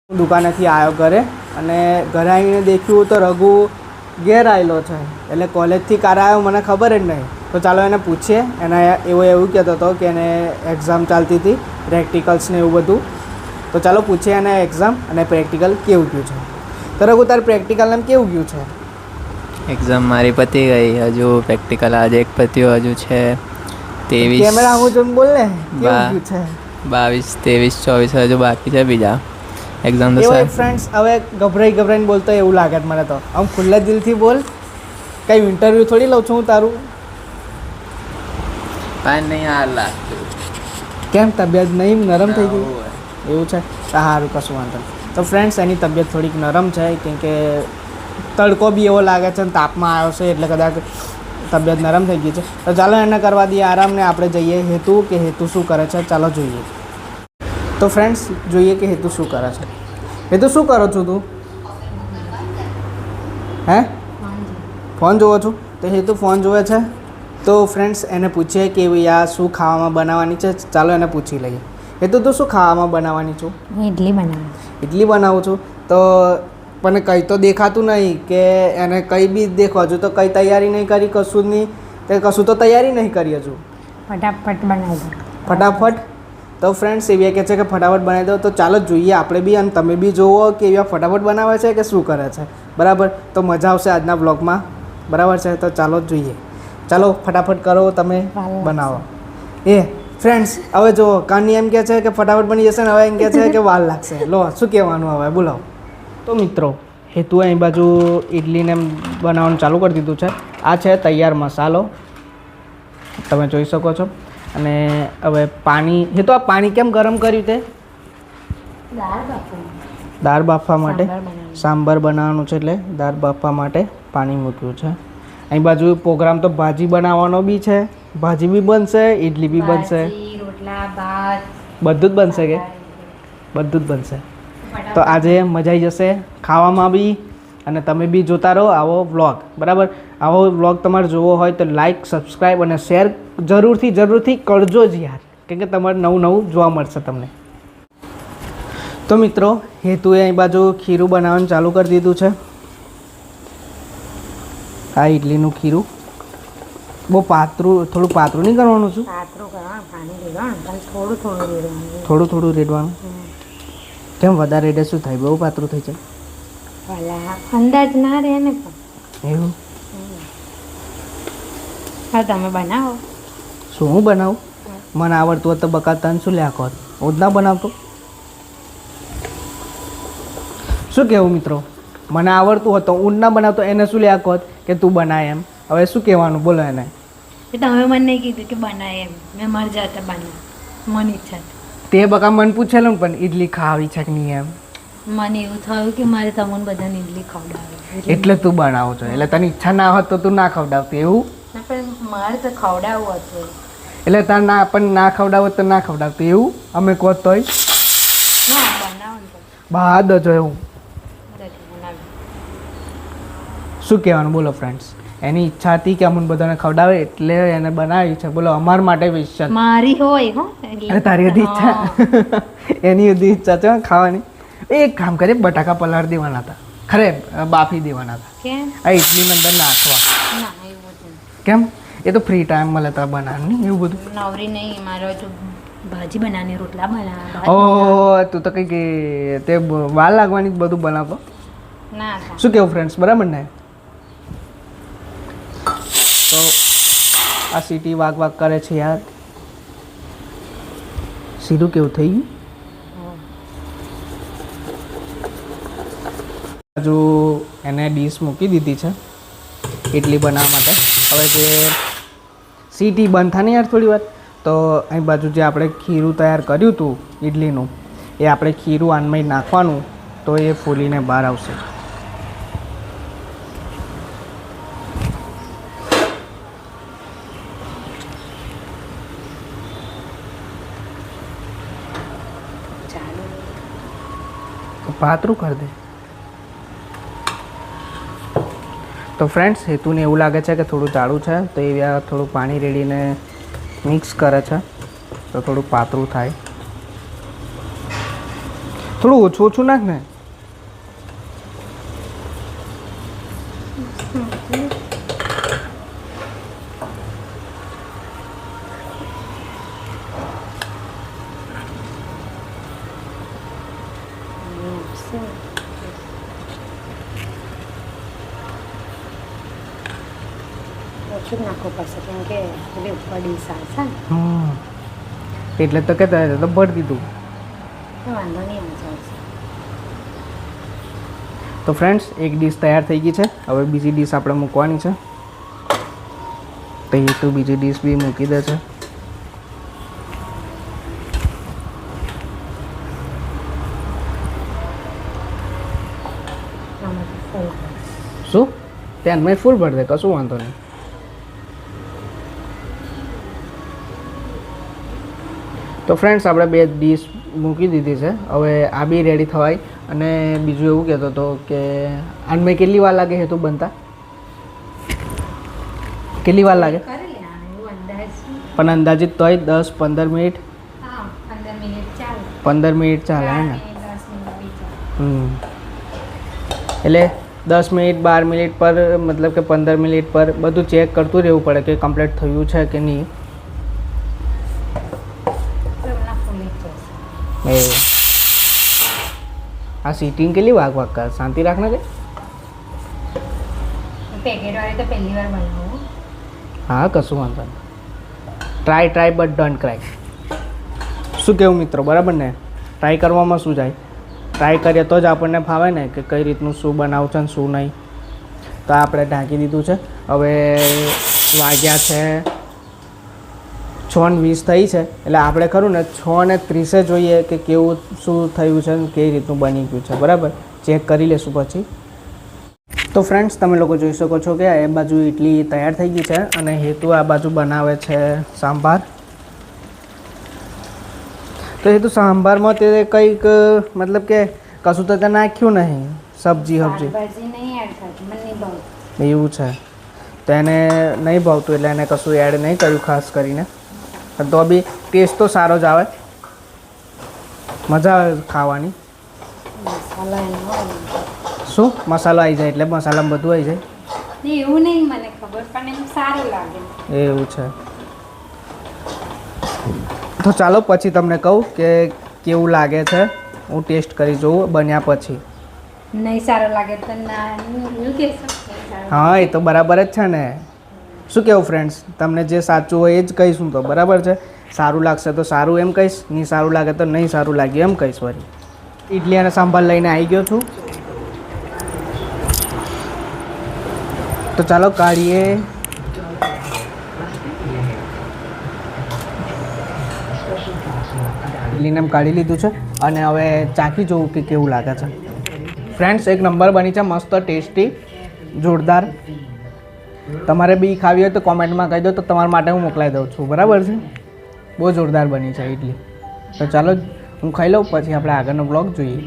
દુકાનેથી આવ્યો ઘરે અને ઘરે આવીને દેખ્યું તો રઘુ ઘેર આવેલો છે. એટલે કોલેજથી ક્યારે આવ્યો મને ખબર જ નહીં. તો ચાલો એને પૂછીએ. એને એવું કહેતો હતો કે એને એક્ઝામ ચાલતી હતી, પ્રેક્ટિકલ્સ ને એવું બધું. તો ચાલો પૂછીએ એને એક્ઝામ અને પ્રેક્ટિકલ કેવું ગયું છે. તો રઘુ તાર પ્રેક્ટિકલ એમ કેવું ગયું છે? એક્ઝામ મારી પતી ગઈ, હજુ પ્રેક્ટિકલ આજે એક પત્યું, હજુ છે 23. કેમેરા હું જોઈને બોલ ને, કેવું ગયું છે? 22, 23, 24 હજુ બાકી છે બીજા એક્ઝામ. તો સર ફ્રેન્ડ્સ, હવે ગભરાઈને બોલતો એવું લાગે છે મને. તો આમ ખુલ્લા દિલથી બોલ, કઈ ઇન્ટરવ્યૂ થોડી લઉં છું હું તારું. કાંઈ નહીં હાલ લાગતું. કેમ તબિયત નહીં નરમ થઈ ગઈ? એવું છે? સારું, કશું વાંધો નહીં. તો ફ્રેન્ડ્સ, એની તબિયત થોડીક નરમ છે કેમ કે તડકો બી એવો લાગે છે અને તાપમાં આવ્યો છે એટલે કદાચ તબિયત નરમ થઈ ગઈ છે. તો ચાલો એને કરવા દઈએ આરામ ને આપણે જઈએ હેતુ શું કરે છે. ચાલો જોઈએ. તો ફ્રેન્ડ્સ, જોઈએ કે હેતુ શું કરે છે. હેતુ શું કરો છો તું? હે, ફોન જોવો છું? તો હેતુ ફોન જોવે છે. તો ફ્રેન્ડ્સ, એને પૂછીએ કે આ શું ખાવામાં બનાવવાની છે. ચાલો એને પૂછી લઈએ. હેતુ તું શું ખાવામાં બનાવવાની છું? ઇડલી બનાવું છું. તો પણ કંઈ તો દેખાતું નહીં કે એને કંઈ બી દેખો. હજુ તો કંઈ તૈયારી નહીં કરી, કશું જ નહીં. તે કશું તો તૈયારી નહીં કરી હજુ. ફટાફટ બનાવી દો. ફટાફટ. તો ફ્રેન્ડ્સ, એવી કહે છે કે ફટાફટ બનાવી દો. તો ચાલો જોઈએ આપણે બી અને તમે બી જુઓ કે એવા ફટાફટ બનાવે છે કે શું કરે છે. બરાબર, તો મજા આવશે આજના બ્લોગમાં. બરાબર છે, તો ચાલો જોઈએ. ચાલો ફટાફટ કરો, તમે બનાવો. ફ્રેન્ડ્સ, હવે જો કાની એમ કહે છે કે ફટાફટ બની જશે ને હવે એમ કહે છે કે વાર લાગશે. લો, શું કહેવાનું હવે બોલો. તો મિત્રો, હેતુએ અહીં બાજુ ઇડલીને એમ બનાવવાનું ચાલુ કરી દીધું છે. આ છે તૈયાર મસાલો, તમે જોઈ શકો છો. અને હવે પાણી, હેતુ આ પાણી કેમ ગરમ કર્યું તે? દાળ બાફવા માટે, સાંભાર બનાવવાનું છે એટલે દાળ બાફવા માટે પાણી મૂક્યું છે. અહીં બાજુ પ્રોગ્રામ તો ભાજી બનાવવાનો બી છે. ભાજી બી બનશે, ઇડલી બી બનશે, બધું જ બનશે કે બધું જ બનશે. તો આજે મજા આવી જશે ખાવામાં બી. અને તમે બી જોતા રહો આવો વ્લોગ. બરાબર, આવો વ્લોગ તમારે જોવો હોય તો લાઈક, સબસ્ક્રાઈબ અને શેર જરૂરથી કરજો જ યાર, કેમ કે તમારે નવું જોવા મળશે તમને. તો મિત્રો, હેતુએ અહીં બાજુ ખીરું બનાવવાનું ચાલુ કરી દીધું છે. આ ઇડલીનું ખીરું બહુ થોડું પાતળું નહીં કરવાનું છું, થોડું રેડવાનું. કેમ વધારે રેડે શું થાય? બહુ પાતળું થઈ જાય, અંદાજ ના રહે ને. એવું? હા, તમે બનાવો. શું હું બનાવું? મને આવડતું હોત તો બકા તને શું લ્યા કહો, હું જ ના બનાવતો. શું કહેવું મિત્રો? મને આવડતું હોત તો હું જ ના બનાવતો, એને શું લ્યા કહો કે તું બનાય એમ. હવે શું કહેવાનું બોલો એને? તમે મને નહીં કીધું કે બનાય એમ, મેં મારી જાતે બનાવ, મને ઈચ્છા તે બકા મને પૂછેલું પણ ઇડલી ખાવી છે કે નહીં એમ. મને એવું થયું કે મારે તમને બધાને ઇડલી ખવડાવે એટલે તું બનાવો છો. એટલે તને ઈચ્છા ના હોત તો તું ના ખવડાવતી એવું? પણ મારે તો ખવડાવવું હતું. એટલે તાર ના પણ ના ખવડાવો તો ના ખવડાવતી એવું? અમે કહો તોય ના બનાવો બહાર દો એવું. શું કહેવાનું બોલો ફ્રેન્ડ્સ? એની ઈચ્છા હતી કે અમને બધાને ખવડાવે એટલે એને બનાવી છે. બોલો, અમારા માટે વિશ્વાસ મારી હોય હો. અરે તારી બધી ઈચ્છા, એની બધી ઈચ્છા છે ખાવાની. એક કામ કરે, બટાકા પલાળ દેવાના હતા, ખરે બાફી દેવાના હતા. કેમ? આ ઇડલીની અંદર નાખવા. ના, એવું બધું કેમ? એ તો ફ્રી ટાઈમ મળે તો બનાવવાનું એવું બધું. નવરી નહીં, મારે જો ભાજી બનાવવાની, રોટલા બનાવવા. ઓહ, તું તો કંઈક તે વાર લાગવાની બધું બનાવતો. ના, શું કેવું ફ્રેન્ડ્સ, બરાબર ને? તો આ સીટી વાગ કરે છે યાર. સીધું કેવું થઈ ગયું? હજુ એને ડીશ મૂકી દીધી છે ઇડલી બનાવવા માટે. હવે જે સીટી બંધ થાય ને યાર થોડી વાર, તો અહીં બાજુ જે આપણે ખીરું તૈયાર કર્યું હતું ઇડલીનું, એ આપણે ખીરું આનમાં નાખવાનું, તો એ ફૂલીને બહાર આવશે. પાતળું કરી દે. તો ફ્રેન્ડ્સ, હેતુને એવું લાગે છે કે થોડું જાડું છે, તો એ થોડું પાણી રેડીને મિક્સ કરે છે તો થોડું પાતળું થાય. થોડું ઓછું ઓછું નાખ ને. ઓછું નાખવું પડશે કેમ કે પેલી ઉપર ડીશ આવશે ને હા એટલે તો કહેતા હતા તો ભરી દીધું. તો વાંધો નહીં આવશે. તો ફ્રેન્ડ્સ એક ડીશ તૈયાર થઈ ગઈ છે. હવે બીજી ડીશ આપણે મૂકવાની છે. તો એ તો બીજી ડીશ બી મૂકી દે છે. શું ત્યાં મેં ફૂલ ભરી દે, કશું વાંધો નહીં. તો ફ્રેન્ડ્સ આપણે બે ડીશ મૂકી દીધી છે. હવે આ બી રેડી થવાય. અને બીજું એવું કહેતો હતો કે આને કેટલી વાર લાગે છે તું બનતા? કેટલી વાર લાગે? પણ અંદાજિત તોય 10-15 મિનિટ. 15 મિનિટ ચાલે હે ને? એટલે 10 મિનિટ 12 મિનિટ પર મતલબ કે 15 મિનિટ પર બધું ચેક કરતું રહેવું પડે કે કમ્પ્લીટ થયું છે કે નહીં. આ સીટિંગ કેટલી વાગ કર, શાંતિ રાખને કે. પેકેટવાળી તો પહેલી વાર બનાવું. હા કશું વાંધો નહીં. Try but don't cry. શું કહેવું મિત્રો, બરાબર ને? ટ્રાય કરવામાં શું જાય? ટ્રાય કરીએ તો જ આપણને ફાવે ને કે કઈ રીતનું શું બનાવું છે ને શું નહીં. તો આપણે ઢાંકી દીધું છે. હવે વાગ્યા છે 6:20 થઈ છે. એટલે આપણે ખરું ને 6:30 જોઈએ કે કેવું શું થયું છે ને કઈ રીતનું બની ગયું છે. બરાબર, ચેક કરી લેશું પછી. તો ફ્રેન્ડ્સ તમે લોકો જોઈ શકો છો કે એ બાજુ ઇડલી તૈયાર થઈ ગઈ છે અને હેતુ આ બાજુ બનાવે છે સાંભાર. તો હેતુ સાંભારમાં તે કંઈક મતલબ કે કશું તો તે નાખ્યું નહીં, સબ્જી એવું છે. તો એને નહીં ભાવતું એટલે એને કશું એડ નહીં કર્યું ખાસ કરીને. તો બી ટેસ્ટ તો સારો જ આવે, મજા આવે ખાવાની. શું મસાલો આવી જાય એટલે મસાલામાં બધું આવી જાય એવું નહીં મને ખબર, પણ એમ સારું લાગે એવું છે. તો ચાલો પછી તમને કહું કે કેવું લાગે છે. હું ટેસ્ટ કરી જોઉં બન્યા પછી. નહીં સારું લાગે તો ના એવું કહેશો? હા એ તો બરાબર જ છે ને. શું કહેવું ફ્રેન્ડ્સ, તમને જે સાચું હોય એ જ કહીશું. તો બરાબર છે, સારું લાગશે તો સારું એમ કહીશ, નહીં સારું લાગે તો નહીં સારું લાગ્યું એમ કહીશ. વળી ઇડલી અને સાંભાર લઈને આવી ગયો છું. તો ચાલો કાઢીએ. ઇડલીને એમ કાઢી લીધું છે અને હવે ચાખી જોઉં કે કેવું લાગે છે. ફ્રેન્ડ્સ એક નંબર બની છે, મસ્ત ટેસ્ટી, જોરદાર. તમારે બી ખાવી હોય તો કોમેન્ટમાં કહી દો તો તમારા માટે હું મોકલાવી દઉં છું. બરાબર છે, બહુ જોરદાર બની છે ઇડલી. તો ચાલો હું ખાઈ લઉં પછી આપણે આગળનો બ્લોગ જોઈએ.